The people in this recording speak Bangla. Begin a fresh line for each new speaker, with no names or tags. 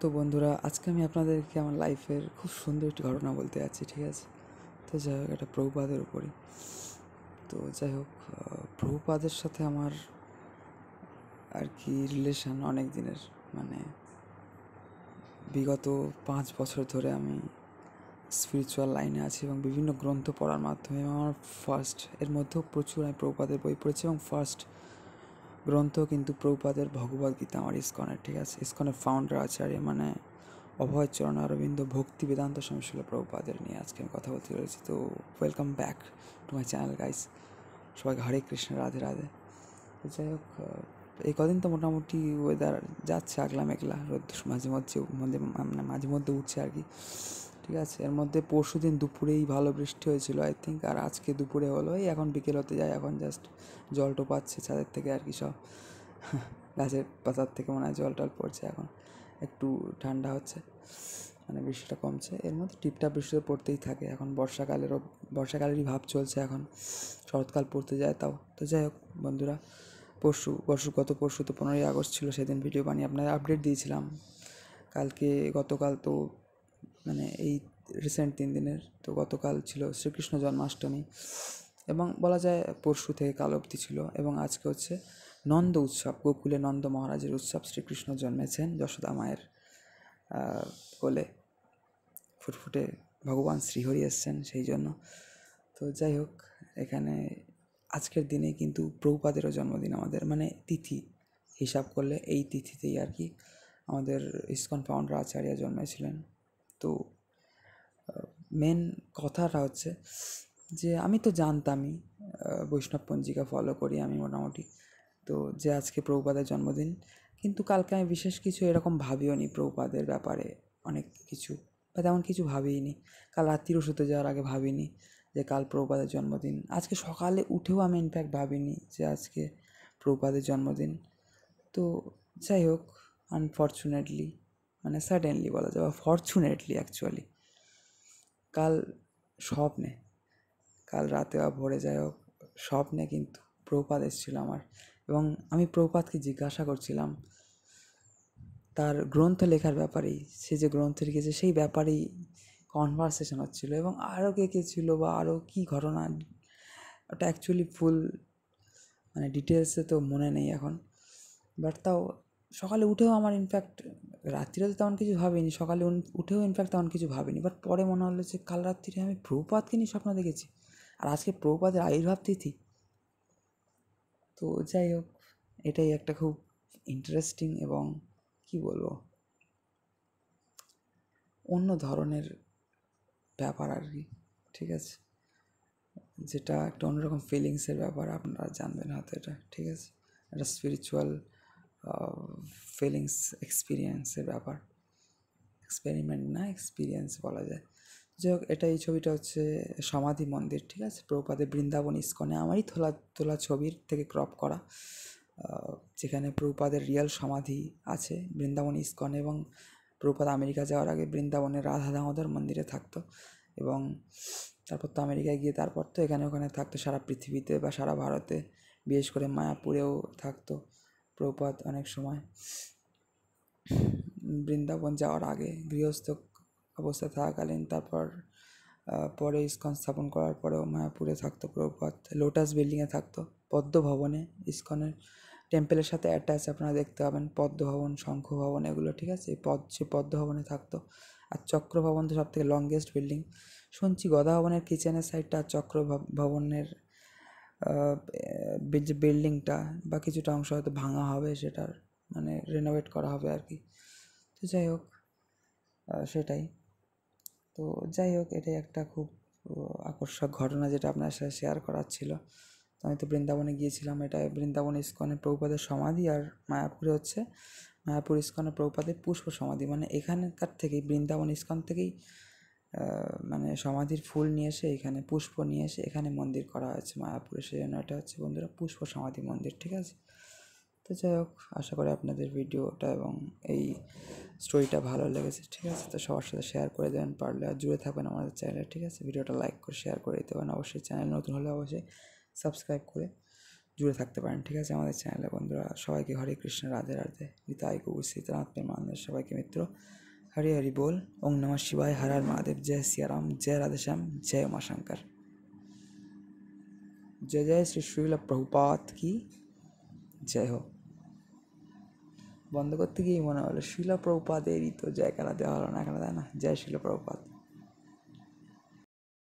তো বন্ধুরা, আজকে আমি আপনাদেরকে আমার লাইফের খুব সুন্দর একটি ঘটনা বলতে যাচ্ছি, ঠিক আছে? তো যাই হোক, এটা প্রভুপাদের উপরই। তো যাই হোক, প্রভুপাদের সাথে আমার আর কি রিলেশন অনেক দিনের, মানে বিগত 5 বছর ধরে আমি স্পিরিচুয়াল লাইনে আছি এবং বিভিন্ন গ্রন্থ পড়ার মাধ্যমে এবং আমার এর মধ্যেও প্রচুর আমি প্রভুপাদের বই পড়েছি এবং গ্রন্থ কিন্তু প্রভুপাদের ভগবদ্গীতা আমার ইস্কনের, ঠিক আছে? ইস্কনের ফাউন্ডার আচার্য মানে অভয়চরণ অরবিন্দ ভক্তি বেদান্ত স্বামী শিল প্রভুপাদের নিয়ে আজকে আমি কথা বলতে চলেছি। তো welcome back to my channel guys. সবাইকে হরে কৃষ্ণ, রাধে রাধে। তো যাই হোক, এই কদিন তো মোটামুটি ওয়েদার যাচ্ছে আগলা মেঘলা, রোদ মাঝে মধ্যে মানে মাঝে মধ্যে উঠছে আর কি, ঠিক আছে? এর মধ্যে পরশু দিন দুপুরেই ভালো বৃষ্টি হয়েছিল আই থিঙ্ক, আর আজকে দুপুরে হলো, এই এখন বিকেল হতে যায়, এখন জাস্ট জল টোপাচ্ছে ছাদের থেকে আর কি, সব গাছের পাতার থেকে মনে হয় জল টল পড়ছে, এখন একটু ঠান্ডা হচ্ছে, মানে বৃষ্টিটা কমছে। এর মধ্যে টিপটাপ বৃষ্টি পড়তেই থাকে, এখন বর্ষাকালেরই ভাব চলছে, এখন শরৎকাল পড়তে যায় তাও। তো যাই হোক বন্ধুরা, গত পরশু তো 15ই আগস্ট ছিল, সেদিন ভিডিও বানিয়ে আপনাদের আপডেট দিয়েছিলাম। গতকাল তো মানে এই রিসেন্ট 3 দিনের, তো গতকাল ছিল শ্রীকৃষ্ণ জন্মাষ্টমী এবং বলা যায় পরশু থেকে কাল অবধি ছিল, এবং আজকে হচ্ছে নন্দ উৎসব, গোকুলে নন্দ মহারাজের উৎসব। শ্রীকৃষ্ণ জন্মেছেন যশোদা মায়ের কোলে, ফুটফুটে ভগবান শ্রীহরি এসছেন সেই জন্য। তো যাই হোক, এখানে আজকের দিনে কিন্তু প্রভুপাদেরও জন্মদিন আমাদের, মানে তিথি হিসাব করলে এই তিথিতেই আর কি আমাদের ইসকন ফাউন্ডার আচার্য জন্মেছিলেন। তো মেন কথাটা হচ্ছে যে আমি তো জানতামই, বৈষ্ণব পঞ্জিকা ফলো করি আমি মোটামুটি, তো যে আজকে প্রভুপাদের জন্মদিন, কিন্তু কালকে আমি বিশেষ কিছু এরকম ভাবিও নি প্রভুপাদের ব্যাপারে, অনেক কিছু বা তেমন কিছু ভাবিনি। কাল রাত্রিরও শুতে যাওয়ার আগে ভাবিনি যে কাল প্রভুপাদের জন্মদিন। আজকে সকালে উঠেও আমি ইনফ্যাক্ট ভাবিনি যে আজকে প্রভুপাদের জন্মদিন। তো যাই হোক, আনফর্চুনেটলি, মানে সাডেনলি বলা যায়, বা ফর্চুনেটলি অ্যাকচুয়ালি, কাল স্বপ্নে, কাল রাতে বা ভোরে যাই হোক, স্বপ্নে কিন্তু প্রভুপাদ এসেছিল আমার, এবং আমি প্রভুপাদকে জিজ্ঞাসা করছিলাম তার গ্রন্থ লেখার ব্যাপারেই। সে যে গ্রন্থ লিখেছে সেই ব্যাপারেই কনভারসেশন হচ্ছিলো, এবং আরও কে কে ছিল বা আরও কী ঘটনা, ওটা অ্যাকচুয়ালি ফুল মানে ডিটেলসে তো মনে নেই এখন, বাট তাও সকালে উঠেও আমার ইনফ্যাক্ট, রাত্রিরে তো তেমন কিছু ভাবিনি, সকালে উঠেও ইনফ্যাক্ট তেমন কিছু ভাবিনি, বাট পরে মনে হলো যে কাল রাত্রিরে আমি প্রভুপাদকে নিয়ে স্বপ্ন দেখেছি, আর আজকে প্রভুপাদের আবির্ভাব তিথি। তো যাই হোক, এটাই একটা খুব ইন্টারেস্টিং এবং কি বলবো, অন্য ধরনের ব্যাপার আর কি, ঠিক আছে? যেটা একটা অন্যরকম ফিলিংসের ব্যাপার, আপনারা জানবেন হয়তো এটা, ঠিক আছে? একটা স্পিরিচুয়াল ফিলিংস এক্সপিরিয়েন্সের ব্যাপার, এক্সপেরিমেন্ট না এক্সপিরিয়েন্স বলা যায়। যাই হোক, এই ছবিটা হচ্ছে সমাধি মন্দির, ঠিক আছে? প্রভুপাদের বৃন্দাবন ইস্কনে আমারই তোলা ছবির থেকে ক্রপ করা, যেখানে প্রভুপাদের রিয়েল সমাধি আছে বৃন্দাবন ইস্কনে, এবং প্রভুপাদ আমেরিকা যাওয়ার আগে বৃন্দাবনের রাধা দামোদর মন্দিরে থাকতো, এবং তারপর তো আমেরিকায় গিয়ে তারপর তো ওখানে থাকতো সারা পৃথিবীতে বা সারা ভারতে, বিশেষ করে মায়াপুরেও থাকতো প্রভুপাদ অনেক সময়। বৃন্দাবন যাওয়ার আগে গৃহস্থ অবস্থায় থাকাকালীন, তারপর পরে ইস্কন স্থাপন করার পরেও মায়াপুরে থাকতো প্রভুপাদ, লোটাস বিল্ডিংয়ে থাকতো, পদ্ম ভবনে, ইস্কনের টেম্পেলের সাথে অ্যাটাচ আপনারা দেখতে পাবেন পদ্ম ভবন, শঙ্খ ভবন, এগুলো, ঠিক আছে? সে পদ্ম ভবনে থাকতো। আর চক্র ভবন তো সব থেকে লংগেস্ট বিল্ডিং। শুনছি গদা ভবনের কিচেনের সাইডটা, চক্র ভবনের যে বিল্ডিংটা বা কিছুটা অংশ হয়তো ভাঙা হবে, সেটার মানে রেনোভেট করা হবে আর কি। তো যাই হোক, সেটাই। তো যাই হোক, এটাই একটা খুব আকর্ষক ঘটনা যেটা আপনার সাথে শেয়ার করার ছিল। তো আমি তো বৃন্দাবনে গিয়েছিলাম, এটা বৃন্দাবন ইস্কনে প্রভুপাদের সমাধি, আর মায়াপুরে হচ্ছে মায়াপুর ইস্কনে প্রভুপাদের পুষ্প সমাধি, মানে এখানকার থেকেই বৃন্দাবন ইস্কন থেকেই মানে সমাধির ফুল নিয়ে এসে এখানে, পুষ্প নিয়ে এসে এখানে মন্দির করা হয়েছে মায়াপুরে, সেই জন্য এটা হচ্ছে বন্ধুরা পুষ্প সমাধি মন্দির, ঠিক আছে? তো যাই হোক, আশা করি আপনাদের ভিডিওটা এবং এই স্টোরিটা ভালো লেগেছে, ঠিক আছে? তো সবার সাথে শেয়ার করে দেবেন পারলে, আর জুড়ে থাকবেন আমাদের চ্যানেলে, ঠিক আছে? ভিডিওটা লাইক করে শেয়ার করে দিতে পারেন, অবশ্যই চ্যানেল নতুন হলে অবশ্যই সাবস্ক্রাইব করে জুড়ে থাকতে পারেন। ঠিক আছে আমাদের চ্যানেলে বন্ধুরা, সবাইকে হরে কৃষ্ণ, রাধে রাধে, নিতাই গৌর সীতানাথ প্রেমানন্দ, সবাইকে মিত্র, হরি হরি বল, ওম নমঃ শিবায়, হর হর মহাদেব, জয় সিয়ারাম, জয় রাধেশ্যাম, জয় উমা শঙ্কর, জয় জয় শ্রী শ্রীল প্রভুপাত কি জয় হোক। বন্ধ করতে গিয়েই মনে হলো শিলা প্রভুপাদেরই তো জয়কারা দেওয়া হলো না, এখানে তাই না? জয় শিলা প্রভুপাত।